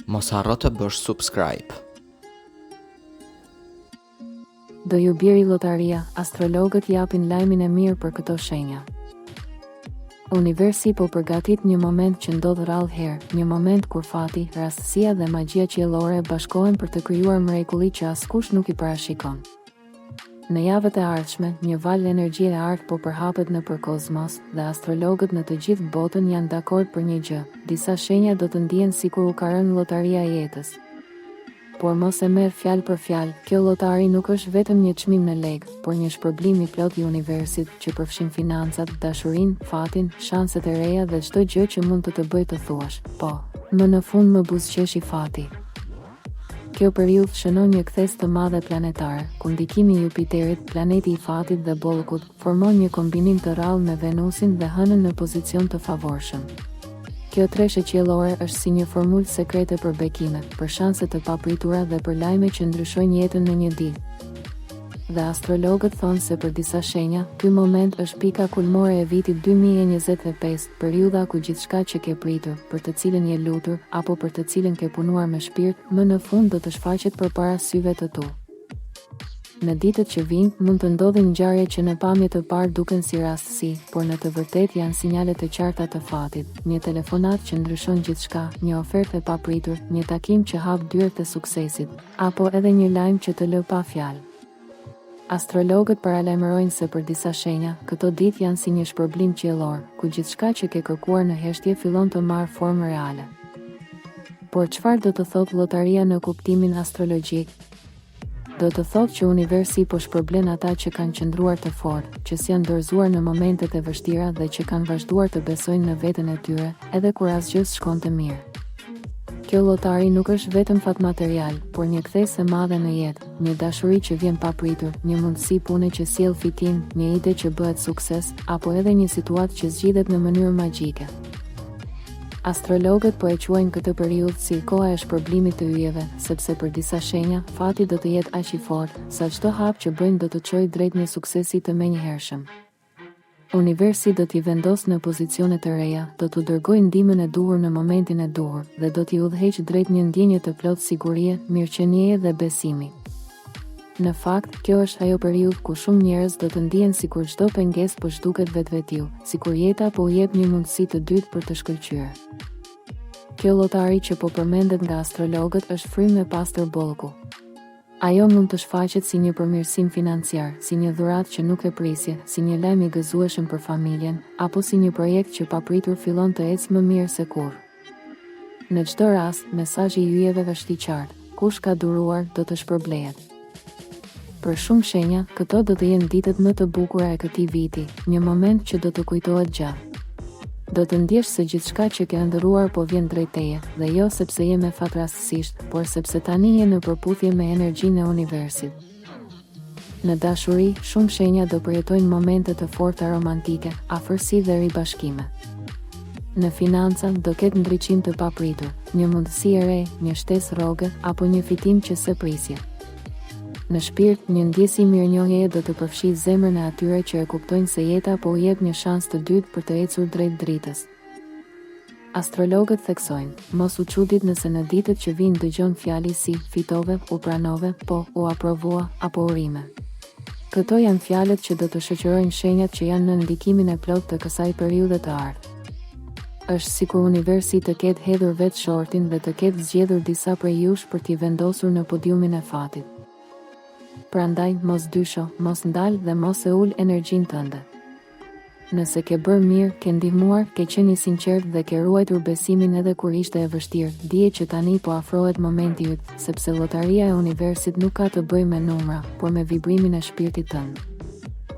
Mos harro të bësh subscribe. Do ju biri lotaria, astrologët japin lajmin e mirë për këto shenja. Universi po përgatit një moment që ndodh rrallë herë, një moment kur fati, rastësia dhe magjia qiellore bashkohen për të krijuar mrekulli që askush nuk i parashikon. Në javët e ardhshme, një valë energjie e artë po përhapet nëpër kozmos dhe astrologët në të gjithë botën janë dakord për një gjë: disa shenja do të ndihen sikur u ka rënë llotaria e jetës. Por mos e merr fjalë për fjalë, kjo llotari nuk është vetëm një çmim në lekë, por një shpërblim i plot i universit që përfshin financat, dashurinë, fatin, shanset e reja dhe çdo gjë që mund të bëjë të thuash: po, më në fund më buzëqeshi fati. Kjo periudhë shënon një kthes të madhe planetare, ku ndikimi i Jupiterit, planeti i fatit dhe bollëkut, formon një kombinim të rrallë me Venusin dhe Hënën në pozicion të favorshëm. Kjo treshe qiellore është si një formulë sekrete për bekime, për shanse të papritura dhe për lajme që ndryshojnë jetën në një ditë. Dhe astrologët thonë se për disa shenja, ky moment është pika kulmore e vitit 2025, periudha ku gjithçka që ke pritur, për të cilën je lutur, apo për të cilën ke punuar me shpirt, më në fund do të shfaqet përpara syve të tu. Në ditët që vijnë, mund të ndodhin ngjarje që në pamje të parë duken si rastësi, por në të vërtetë janë sinjale të qarta të fatit, një telefonat që ndryshon gjithçka, një ofertë e papritur, një takim që hap dyert e suksesit, apo edhe një lajm që të lë pa fjalë. Astrologët paralajmërojnë se për disa shenja, këto ditë janë si një shpërblim qiellor, ku gjithçka që ke kërkuar në heshtje fillon të marrë formë reale. Por çfarë do të thotë llotaria në kuptimin astrologjik? Do të thotë që universi po shpërblen ata që kanë qëndruar të fortë, që s'janë dorëzuar në momentet e vështira dhe që kanë vazhduar të besojnë në veten e tyre, edhe kur asgjë s'shkon të mirë. Kjo llotari nuk është vetëm fat material, por një kthesë e madhe në jetë, një dashuri që vjen papritur, një mundësi pune që sjell fitim, një ide që bëhet sukses, apo edhe një situatë që zgjidhet në mënyrë magjike. Astrologët po e quajnë këtë periudhë si koha e shpërblimit të yjeve, sepse për disa shenja, fati do të jetë aq i fortë, sa çdo hap që bëjnë do të çojë drejt një suksesi të menjëhershëm. Universi do t'i vendos në pozicione të reja, do t'u dërgojë ndihmën e duhur në momentin e duhur dhe do t'i udhëheqë drejt një ndjenje të plotë sigurie, mirëqenieje dhe besimi. Në fakt, kjo është ajo periudhë ku shumë njerëz do të ndihen sikur çdo pengesë po zhduket vetvetiu, sikur jeta po u jep një mundësi të dytë për të shkëlqyer. Kjo llotari që po përmendet nga astrologët është frymë e pastër bollku. Ajo mund të shfaqet si një përmirësim financiar, si një dhuratë që nuk e prisje, si një lajm i gëzueshëm për familjen, apo si një projekt që papritur fillon të ecë më mirë se kurrë. Në çdo rast, mesazhi i yjeve është i qartë: kush ka duruar do të shpërblehet. Për shumë shenja, këto do të jenë ditët më të bukura e këtij viti, një moment që do të kujtohet gjatë. Do të ndjesh se gjithçka që ke ëndërruar po vjen drejt teje, dhe jo sepse je me fat rastësisht, por sepse tani je në përputhje me energjinë e universit. Në dashuri, shumë shenja do përjetojnë momente të forta romantike, afërsi dhe ribashkime. Në financa do ketë ndriçim të papritur, një mundësi e re, një shtesë rroge apo një fitim që s'e prisje. Në shpirt, një ndjesi mirënjohjeje do të përfshijë zemrën e atyre që e kuptojnë se jeta po u jep një shans të dytë për të ecur drejt dritës. Astrologët theksojnë: mos u çudit nëse në ditët që vijnë dëgjon fjali si fitove, u pranove, po, u aprovua, apo urime. Këto janë fjalët që do të shoqërojnë shenjat që janë në ndikimin e plot të kësaj periudhe të ardhmë. Është sikur universi të ketë hedhur vetë shortin dhe të ketë zgjedhur disa prej jush për t'i vendosur në podiumin e fatit. Prandaj, mos dysho, mos ndal dhe mos e ul energjinë tënde. Nëse ke bërë mirë, ke ndihmuar, ke qenë i sinqert dhe ke ruajtur besimin edhe kur ishte e vështirë, dije që tani po afrohet momenti yt, sepse llotaria e universit nuk ka të bëjë me numra, por me vibrimin e shpirtit tënd.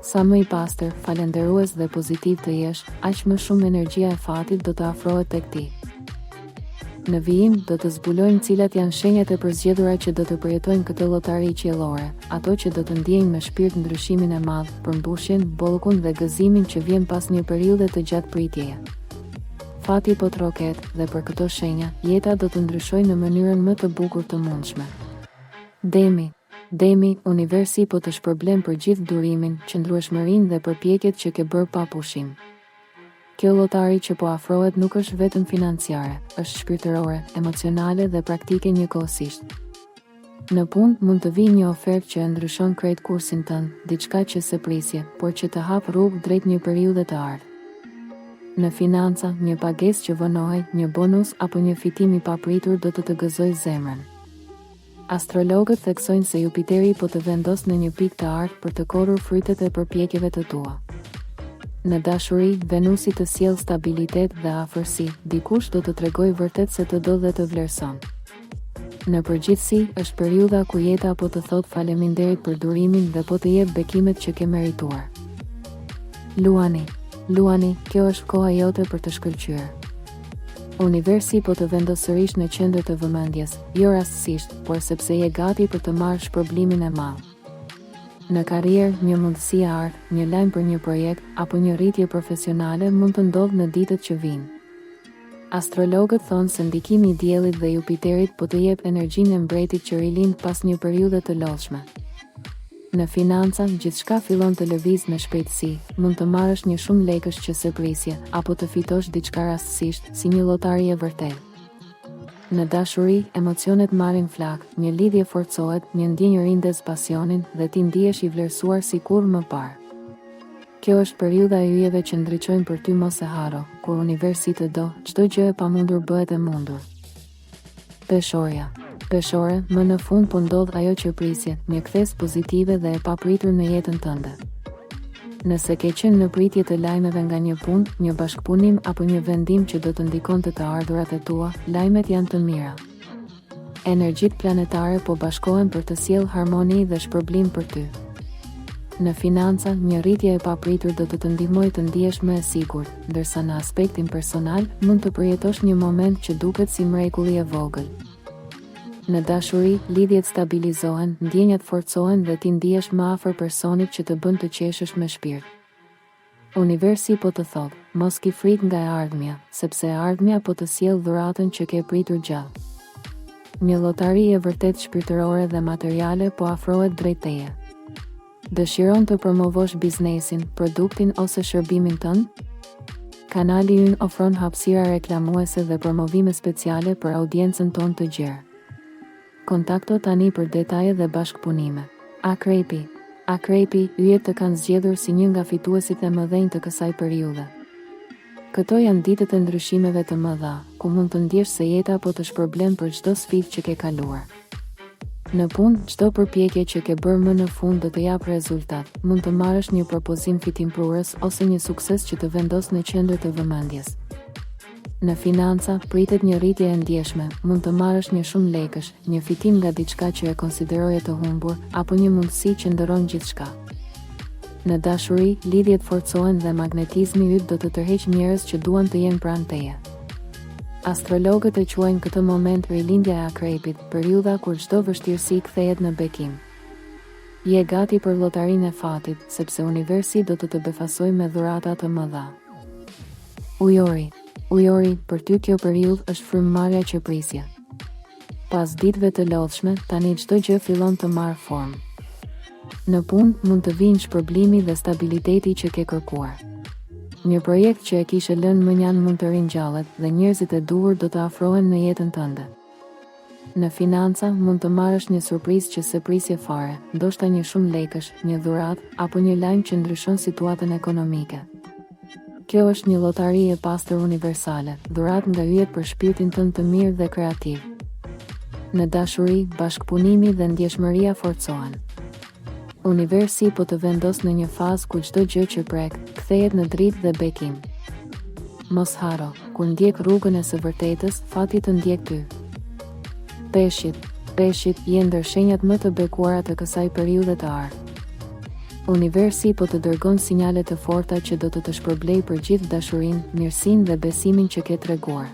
Sa më i pastër, falendërues dhe pozitiv të jesh, aq më shumë energjia e fatit do të afrohet tek ti. Në vijim, do të zbulojmë cilat janë shenjat e përzgjedhura që do të përjetojnë këtë llotari qiellore, ato që do të ndjejnë me shpirt ndryshimin e madh, përmbushjen, bollkun dhe gëzimin që vjen pas një periudhe të gjatë pritjeje. Fati po troket dhe për këto shenja, jeta do të ndryshojë në mënyrën më të bukur të mundshme. Demi, universi po të shpërblen për gjithë durimin, qëndrueshmërinë dhe përpjekjet që ke bërë pa pushim. Kjo llotari që po afrohet nuk është vetëm financiare, është shpirtërore, emocionale dhe praktike njëkohësisht. Në punë mund të vijë një ofertë që e ndryshon krejt kursin tënd, diçka që se prisje, por që të hap rrugë drejt një periudhe të ardhë. Në financa, një pagesë që vonohet, një bonus apo një fitim i papritur do të gëzojë zemrën. Astrologët theksojnë se Jupiteri po të vendos në një pikë të artë për të korrur frytet e përpjekjeve të tua. Në dashuri, Venusi të sjell stabilitet dhe afërsi, dikush do të tregojë vërtet se të do dhe të vlerëson. Në përgjithësi, është periudha ku jeta po të thot faleminderit për durimin dhe po të jep bekimet që ke merituar. Luani, kjo është koha jote për të shkëlqyer. Universi po të vendos sërish në qendër të vëmendjes, jo rastësisht, por sepse je gati për të marrë shpërblimin e madh. Në karrierë, një mundësi e ardhë, një lajm për një projekt apo një rritje profesionale mund të ndodhë në ditët që vijnë. Astrologët thonë se ndikimi i diellit dhe Jupiterit po të jep energjinë e mbretit që rilind pas një periudhe të lodhshme. Në financa, gjithçka fillon të lëviz me shpejtësi, mund të marrësh një shumë lekësh që se prisje, apo të fitosh diçka rastësisht, si një llotari e vërtetë. Në dashuri, emocionet marrin flak, një lidhje forcohet, një ndjenjë rindes pasionin dhe ti ndihesh i vlerësuar si kur më parë. Kjo është periudha e yjeve që ndriçojnë për ty mos e haro, kur universi të do, çdo gjë e pamundur bëhet e mundur. Peshore, më në fund po ndodh ajo që prisje, një kthes pozitive dhe e papritur në jetën tënde. Nëse ke qenë në pritje të lajmeve nga një punë, një bashkëpunim apo një vendim që do të ndikonte të ardhurat e tua, lajmet janë të mira. Energjitë planetare po bashkohen për të sjellë harmoni dhe shpërblim për ty. Në financa, një rritje e papritur do të ndihmojë të ndihesh më e sigurt, ndërsa në aspektin personal mund të përjetosh një moment që duket si mrekulli e vogël. Në dashuri, lidhjet stabilizohen, ndjenjat forcohen dhe ti ndihesh më afër personit që të bën të qeshësh me shpirt. Universi po të thotë, mos ki frikë nga e ardhmja, sepse e ardhmja po të sjellë dhuratën që ke pritur gjallë. Një llotari e vërtet shpirtërore dhe materiale po afrohet drejt teje. Dëshiron të promovosh biznesin, produktin ose shërbimin tënd? Kanali ynë ofron hapësira reklamuese dhe promovime speciale për audiencën tonë të gjerë. Kontakto tani për detaje dhe bashkëpunime. Akrepi, yjet të kanë zgjedhur si një nga fituesit e mëdhenj të kësaj periudhe. Këto janë ditët e ndryshimeve të mëdha, ku mund të ndjesh se jeta po të shpërblen për çdo sfidë që ke kaluar. Në punë, çdo përpjekje që ke bërë më në fund do të jap rezultat. Mund të marrësh një propozim fitimprurës ose një sukses që të vendos në qendër të vëmendjes. Në financa, pritet një rritje e ndjeshme, mund të marrësh një shumë lekësh, një fitim nga diçka që e konsideroje të humbur, apo një mundësi që ndëron gjithçka. Në dashuri, lidhjet forcohen dhe magnetizmi yt do të tërheqë njerëz që duan të jenë pranë teje. Astrologët e quajnë këtë moment rilindja e akrepit, periudha kur çdo vështirësi kthehet në bekim. Je gati për llotarinë e fatit, sepse universi do të befasojë me dhurata të mëdha. Ujori, për ty kjo periudhë është frymëmarrja që prisje. Pas ditëve të lodhshme, tani çdo gjë fillon të marrë formë. Në punë mund të vinë shpërblimi dhe stabiliteti që ke kërkuar. Një projekt që e kishe lënë mënjan mund të ringjallet dhe njerëzit e duhur do të afrohen në jetën tënde. Në financa mund të marrësh një surprizë që se prisje fare, ndoshta një shumë lekësh, një dhuratë apo një lajm që ndryshon situatën ekonomike. Kjo është një llotari e pastër universale, dhuratë nga yjet për shpirtin tënd të mirë dhe kreativ. Në dashuri, bashkëpunimi dhe ndjeshmëria forcohen. Universi po të vendos në një fazë ku çdo gjë që prek, kthehet në dritë dhe bekim. Mos haro, kur ndjek rrugën e së vërtetës, fati të ndjek ty. Peshqit janë ndër shenjat më të bekuara të kësaj periudhe të ardhë. Universi po të dërgon sinjale të forta që do të shpërblej për gjithë dashurinë, mirësinë dhe besimin që ke treguar.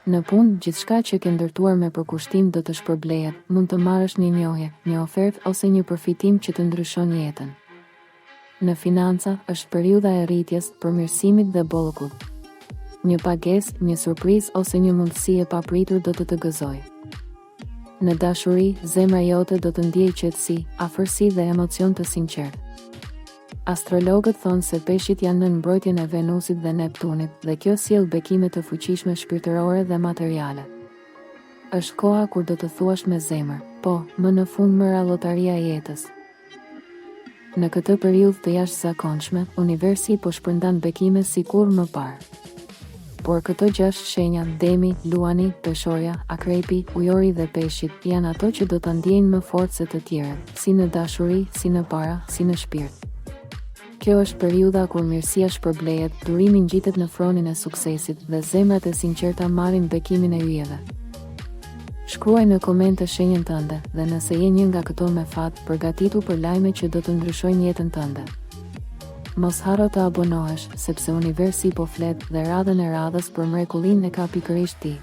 Në punë, gjithçka që ke ndërtuar me përkushtim do të shpërblehet, mund të marrësh një njohje, një ofertë ose një përfitim që të ndryshon jetën. Në financa, është periudha e rritjes, përmirësimit dhe bollëkut. Një pagesë, një surprizë ose një mundësi e papritur do të gëzojë. Në dashuri, zemra jote do të ndjejë qetësi, afërsi dhe emocion të sinqertë. Astrologët thonë se peshqit janë në mbrojtjen e Venusit dhe Neptunit dhe kjo sjell bekime të fuqishme shpirtërore dhe materiale. Është koha kur do të thuash me zemër, po, më në fund mëra llotaria e jetës. Në këtë periudhë të jashtëzakonshme, universi po shpërndan bekime si kur më parë. Por këto 6 shenja, Demi, Luani, Peshorja, Akrepi, Ujori dhe Peshqit, janë ato që do të ndjejnë më fort se të tjerët, si në dashuri, si në para, si në shpirt. Kjo është periudha kur mirësia shpërblehet, durimi ngjitet në fronin e suksesit dhe zemrat e sinqerta marrin bekimin e yjeve. Shkruaj në komente shenjën tënde dhe nëse je një nga këto me fat, përgatitu për lajme që do të ndryshojnë jetën tënde. Mos harro të abonohesh, sepse universi po flet dhe radhën e radhës për mrekullinë e ka pikërisht ti.